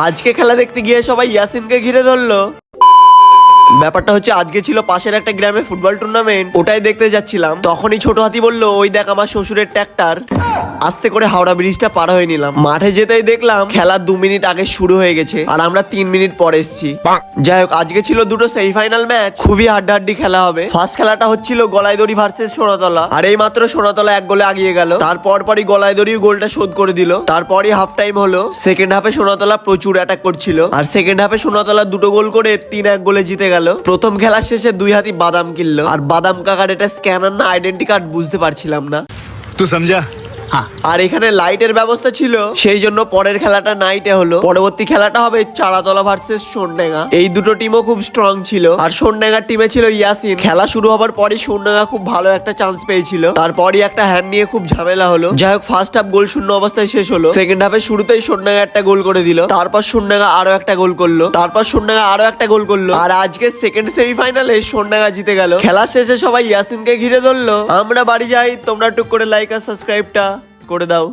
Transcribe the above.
আজকে খেলা দেখতে গিয়ে সবাই ইয়াসিনকে ঘিরে ধরলো। ব্যাপারটা হচ্ছে আজকে ছিল পাশের একটা গ্রামে ফুটবল টুর্নামেন্ট, ওটাই দেখতে যাচ্ছিলাম। তখনই ছোট হাতি বললো, ওই দেখ আমার শ্বশুরের ট্র্যাক্টর। আস্তে করে হাওড়া ব্রিজটা পার হয়ে নিলাম। মাঠে যেতেই দেখলাম খেলা 2 মিনিট আগে শুরু হয়ে গেছে আর আমরা 3 মিনিট পরে এসেছি। যাই হোক, আজকে ছিল দুটো সেমিফাইনাল ম্যাচ, খুবই হাড্ডাহাড্ডি খেলা হবে। ফার্স্ট খেলাটা হচ্ছিল গলাইদড়ি ভার্সেস সোনাতলা, আর এই মাত্র সোনাতলা 1 গোলে আগিয়ে গেল। তারপর পরই গলাইদড়িও গোলটা শোধ করে দিল। তারপরই হাফ টাইম হলো। সেকেন্ড হাফে সোনাতলা প্রচুর অ্যাটাক করছিল, আর সেকেন্ড হাফে সোনাতলা 2 গোল করে 3-1 গোলে জিতে গেল। প্রথম খেলার শেষে 2 হাতি বাদাম কিনলো, আর বাদাম কাকার এটা স্ক্যানার না আইডেন্টি কার্ড বুঝতে পারছিলাম না। তুই সমঝা? আর এখানে লাইটের ব্যবস্থা ছিল, সেই জন্য পরের খেলাটা নাইটে হলো। পরবর্তী খেলাটা হবে চারাতলা ভার্সেস সোনডাঙ্গা। এই দুটো টিমও খুব স্ট্রং ছিল, আর সোনডাঙ্গার টিমে ছিল ইয়াসিন। খেলা শুরু হবার পরই সোনডাঙ্গা খুব ভালো একটা চান্স পেয়েছিল, তারপরই একটা হ্যান্ড নিয়ে খুব ঝামেলা হলো। যাই হোক, ফার্স্ট হাফ গোল শূন্য অবস্থায় শেষ হলো। সেকেন্ড হাফে শুরুতেই সোনডাঙ্গা একটা গোল করে দিল, তারপর সোনডাঙ্গা আরো একটা গোল করলো, তারপর সোনডাঙ্গা আরো একটা গোল করলো, আর আজকে সেকেন্ড সেমিফাইনালে সোনডাঙ্গা জিতে গেল। খেলা শেষে সবাই ইয়াসিনকে ঘিরে ধরলো। আমরা বাড়ি যাই, তোমরা টুক করে লাইক আর সাবস্ক্রাইবটা করে দাও।